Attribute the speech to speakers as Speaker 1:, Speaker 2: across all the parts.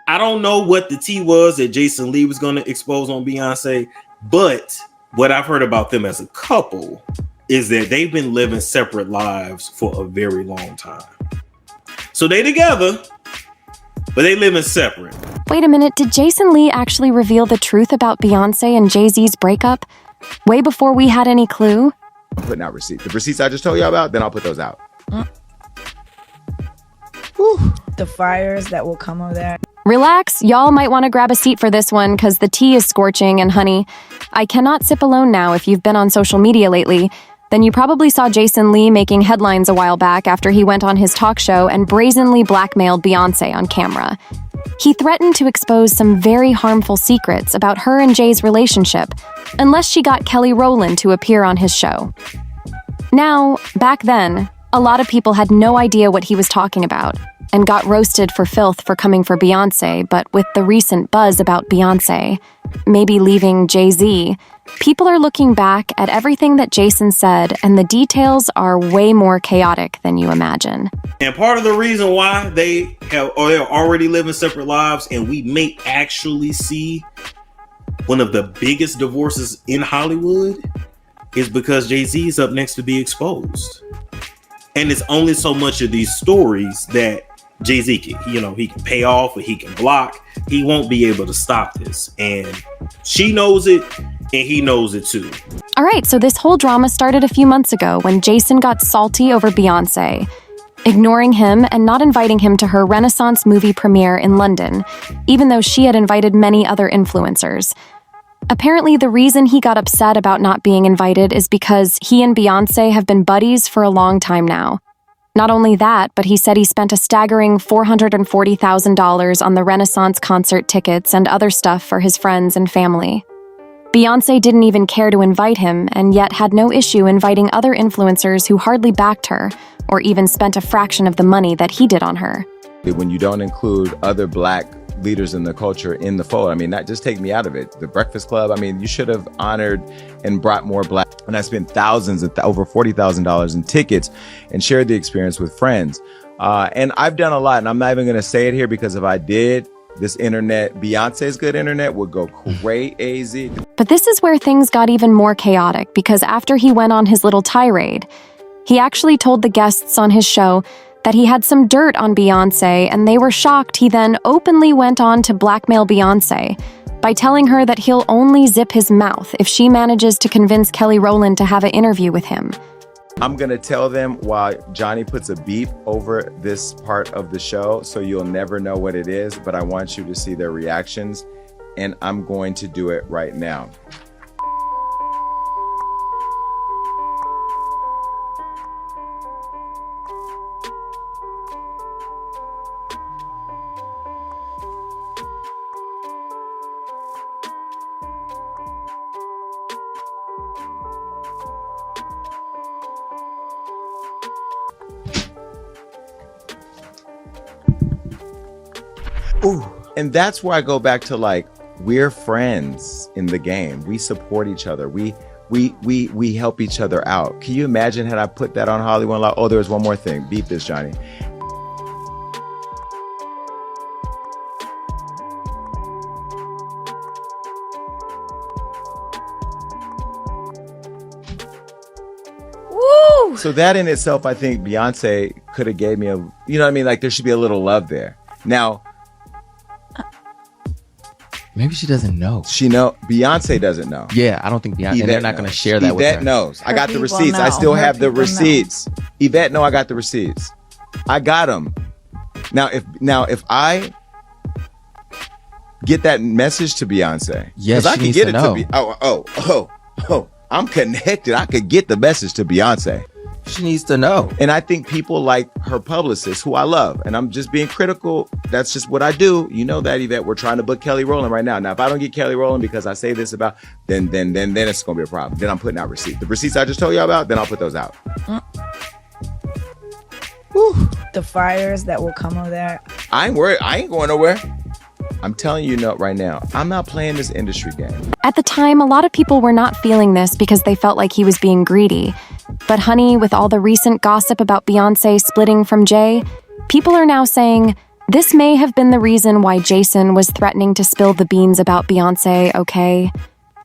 Speaker 1: I don't know what the tea was that Jason Lee was going to expose on Beyonce, but what I've heard about them as a couple is that they've been living separate lives for a very long time. So they together, but they living separate.
Speaker 2: Wait a minute, did Jason Lee actually reveal the truth about Beyonce and Jay-Z's breakup? Way before we had any clue?
Speaker 3: I'm putting out receipts. The receipts I just told you about, then I'll put those out.
Speaker 4: The fires that will come of that.
Speaker 2: Relax, y'all might want to grab a seat for this one because the tea is scorching, and honey, I cannot sip alone now. If you've been on social media lately, then you probably saw Jason Lee making headlines a while back after he went on his talk show and brazenly blackmailed Beyonce on camera. He threatened to expose some very harmful secrets about her and Jay's relationship unless she got Kelly Rowland to appear on his show. Now, back then, a lot of people had no idea what he was talking about and got roasted for filth for coming for Beyonce, but with the recent buzz about Beyonce, maybe leaving Jay-Z, people are looking back at everything that Jason said, and the details are way more chaotic than you imagine.
Speaker 1: And part of the reason why they're already living separate lives, and we may actually see one of the biggest divorces in Hollywood, is because Jay-Z is up next to be exposed. And it's only so much of these stories that Jay-Z can, he can pay off or he can block. He won't be able to stop this. And she knows it, and he knows it too.
Speaker 2: All right, so this whole drama started a few months ago when Jason got salty over Beyonce, ignoring him and not inviting him to her Renaissance movie premiere in London, even though she had invited many other influencers. Apparently, the reason he got upset about not being invited is because he and Beyonce have been buddies for a long time now. Not only that, but he said he spent a staggering $440,000 on the Renaissance concert tickets and other stuff for his friends and family. Beyonce didn't even care to invite him, and yet had no issue inviting other influencers who hardly backed her, or even spent a fraction of the money that he did on her.
Speaker 3: When you don't include other Black leaders in the culture in the fold, not just take me out of it. The Breakfast Club, you should have honored and brought more Black. And I spent thousands, over $40,000 in tickets and shared the experience with friends. And I've done a lot, and I'm not even going to say it here because if I did, this internet, Beyonce's good internet, would go crazy.
Speaker 2: But this is where things got even more chaotic, because after he went on his little tirade, he actually told the guests on his show that he had some dirt on Beyonce, and they were shocked. He then openly went on to blackmail Beyonce by telling her that he'll only zip his mouth if she manages to convince Kelly Rowland to have an interview with him.
Speaker 3: I'm going to tell them while Johnny puts a beep over this part of the show, so you'll never know what it is, but I want you to see their reactions, and I'm going to do it right now. Ooh. And that's where I go back to we're friends in the game. We support each other. We help each other out. Can you imagine had I put that on Hollywood? Oh, there was one more thing. Beat this, Johnny.
Speaker 4: Woo!
Speaker 3: So that in itself, I think Beyonce could have gave me there should be a little love there. Now,
Speaker 5: maybe she doesn't know.
Speaker 3: Beyonce doesn't know.
Speaker 5: Yeah, I don't think Beyonce. And they're not going to share that with her.
Speaker 3: Yvette knows. I got the receipts. I still have the receipts. Yvette, I got the receipts. I got them. Now, if I get that message to Beyonce,
Speaker 5: yes,
Speaker 3: I can get it to I'm connected. I could get the message to Beyonce.
Speaker 5: She needs to know.
Speaker 3: And I think people like her publicist, who I love, and I'm just being critical. That's just what I do. You know that, Yvette. We're trying to book Kelly Rowland right now. Now, if I don't get Kelly Rowland because I say this about, then it's going to be a problem. Then I'm putting out receipts. The receipts I just told you about, then I'll put those out.
Speaker 4: The fires that will come of that.
Speaker 3: I ain't worried. I ain't going nowhere. I'm telling you right now, I'm not playing this industry game.
Speaker 2: At the time, a lot of people were not feeling this because they felt like he was being greedy. But honey, with all the recent gossip about Beyonce splitting from Jay, people are now saying, This may have been the reason why Jason was threatening to spill the beans about Beyoncé, okay?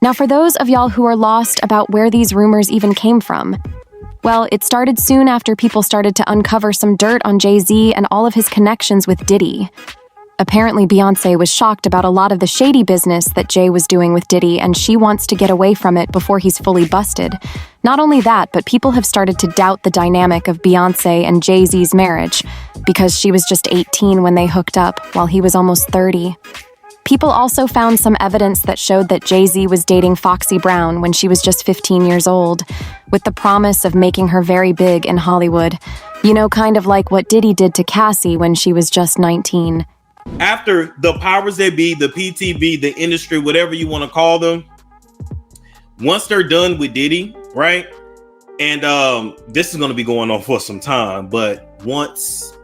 Speaker 2: Now, for those of y'all who are lost about where these rumors even came from, well, it started soon after people started to uncover some dirt on Jay-Z and all of his connections with Diddy. Apparently, Beyoncé was shocked about a lot of the shady business that Jay was doing with Diddy, and she wants to get away from it before he's fully busted. Not only that, but people have started to doubt the dynamic of Beyoncé and Jay-Z's marriage, because she was just 18 when they hooked up, while he was almost 30. People also found some evidence that showed that Jay-Z was dating Foxy Brown when she was just 15 years old, with the promise of making her very big in Hollywood. You know, kind of like what Diddy did to Cassie when she was just 19.
Speaker 1: After the powers that be, the PTB, the industry, whatever you want to call them, once they're done with Diddy, right? And this is going to be going on for some time, but once,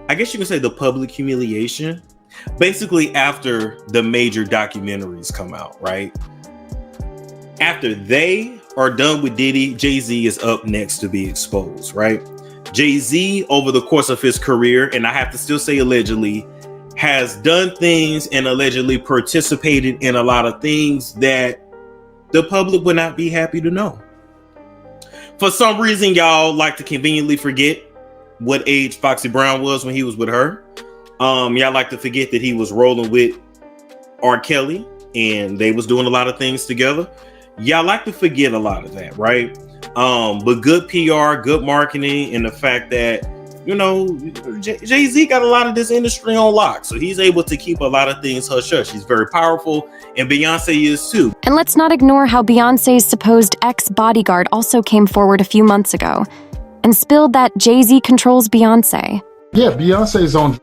Speaker 1: I guess you can say the public humiliation, basically after the major documentaries come out, right? After they are done with Diddy, Jay-Z is up next to be exposed, right? Jay-Z, over the course of his career, and I have to still say allegedly, has done things and allegedly participated in a lot of things that the public would not be happy to know. For some reason, y'all like to conveniently forget what age Foxy Brown was when he was with her. Y'all like to forget that he was rolling with R. Kelly and they was doing a lot of things together. Y'all like to forget a lot of that, right? But good PR, good marketing, and the fact that, you know, Jay-Z got a lot of this industry on lock, so he's able to keep a lot of things hush-hush. He's very powerful, and Beyonce is too.
Speaker 2: And let's not ignore how Beyonce's supposed ex-bodyguard also came forward a few months ago and spilled that Jay-Z controls Beyonce.
Speaker 6: Yeah, Beyonce's on.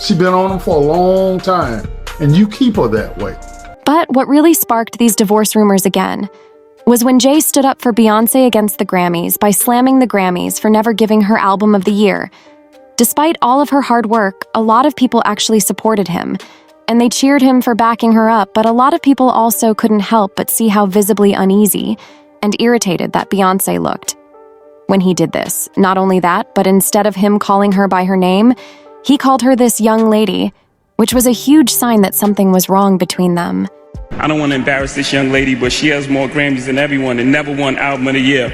Speaker 6: She's been on them for a long time, and you keep her that way.
Speaker 2: But what really sparked these divorce rumors again was when Jay stood up for Beyoncé against the Grammys by slamming the Grammys for never giving her Album of the Year. Despite all of her hard work, a lot of people actually supported him, and they cheered him for backing her up, but a lot of people also couldn't help but see how visibly uneasy and irritated that Beyoncé looked when he did this. Not only that, but instead of him calling her by her name, he called her this young lady, which was a huge sign that something was wrong between them.
Speaker 7: I don't want to embarrass this young lady, but she has more Grammys than everyone and never won Album of the Year.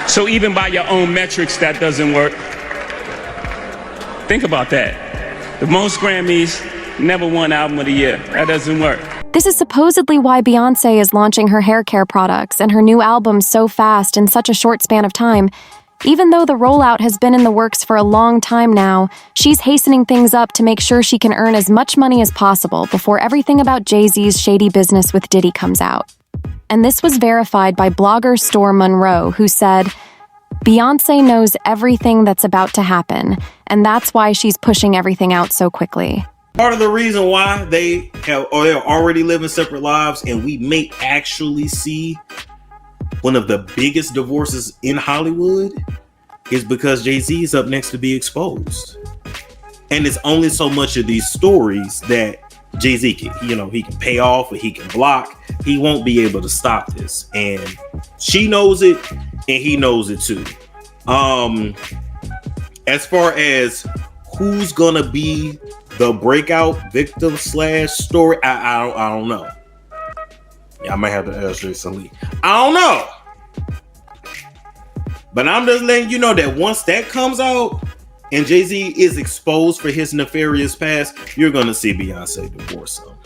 Speaker 7: So even by your own metrics, that doesn't work. Think about that. The most Grammys, never won Album of the Year. That doesn't work.
Speaker 2: This is supposedly why Beyoncé is launching her hair care products and her new album so fast in such a short span of time. Even though the rollout has been in the works for a long time now, she's hastening things up to make sure she can earn as much money as possible before everything about Jay-Z's shady business with Diddy comes out. And this was verified by blogger Store Monroe, who said, Beyoncé knows everything that's about to happen, and that's why she's pushing everything out so quickly.
Speaker 1: Part of the reason why they have, or they're already living separate lives, and we may actually see one of the biggest divorces in Hollywood, is because Jay-Z is up next to be exposed. And it's only so much of these stories that Jay-Z can, he can pay off or he can block. He won't be able to stop this. And she knows it and he knows it too. As far as who's gonna be the breakout victim / story, I don't know. Yeah, I might have to ask Jason Lee. I don't know. But I'm just letting you know that once that comes out and Jay-Z is exposed for his nefarious past, you're going to see Beyonce divorce him.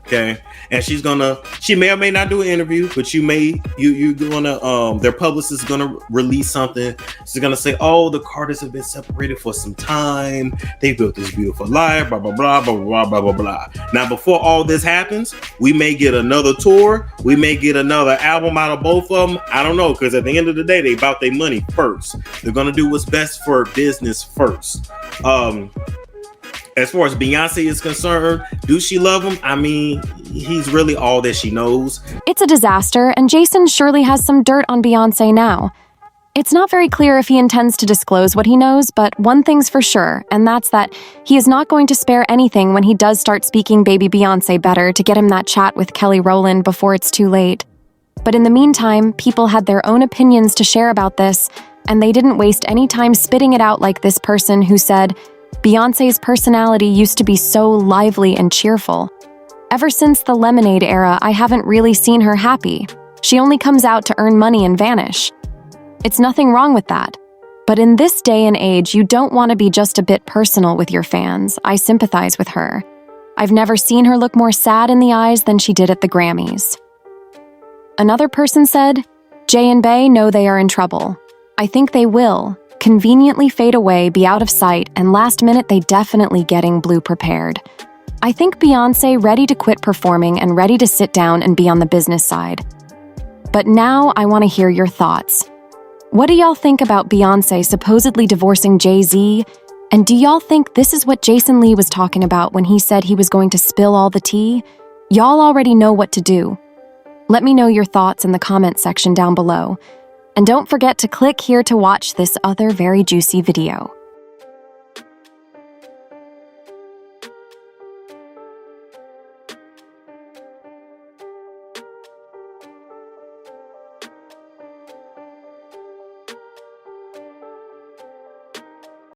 Speaker 1: Okay? And she may or may not do an interview, but you're gonna, their publicist is gonna release something. She's gonna say, oh, the Carters have been separated for some time. They built this beautiful life, blah, blah, blah, blah, blah, blah, blah, blah. Now, before all this happens, we may get another tour. We may get another album out of both of them. I don't know, because at the end of the day, they about their money first. They're gonna do what's best for business first. As far as Beyonce is concerned, do she love him? I mean, he's really all that she knows.
Speaker 2: It's a disaster, and Jason surely has some dirt on Beyonce now. It's not very clear if he intends to disclose what he knows, but one thing's for sure, and that's that he is not going to spare anything when he does start speaking baby Beyonce better to get him that chat with Kelly Rowland before it's too late. But in the meantime, people had their own opinions to share about this, and they didn't waste any time spitting it out like this person who said, Beyoncé's personality used to be so lively and cheerful. Ever since the Lemonade era, I haven't really seen her happy. She only comes out to earn money and vanish. It's nothing wrong with that. But in this day and age, you don't want to be just a bit personal with your fans. I sympathize with her. I've never seen her look more sad in the eyes than she did at the Grammys. Another person said, Jay and Bey know they are in trouble. I think they will conveniently fade away, be out of sight, and last minute they definitely getting blue prepared. I think Beyoncé ready to quit performing and ready to sit down and be on the business side. But now I want to hear your thoughts. What do y'all think about Beyoncé supposedly divorcing Jay-Z? And do y'all think this is what Jason Lee was talking about when he said he was going to spill all the tea? Y'all already know what to do. Let me know your thoughts in the comment section down below. And don't forget to click here to watch this other very juicy video.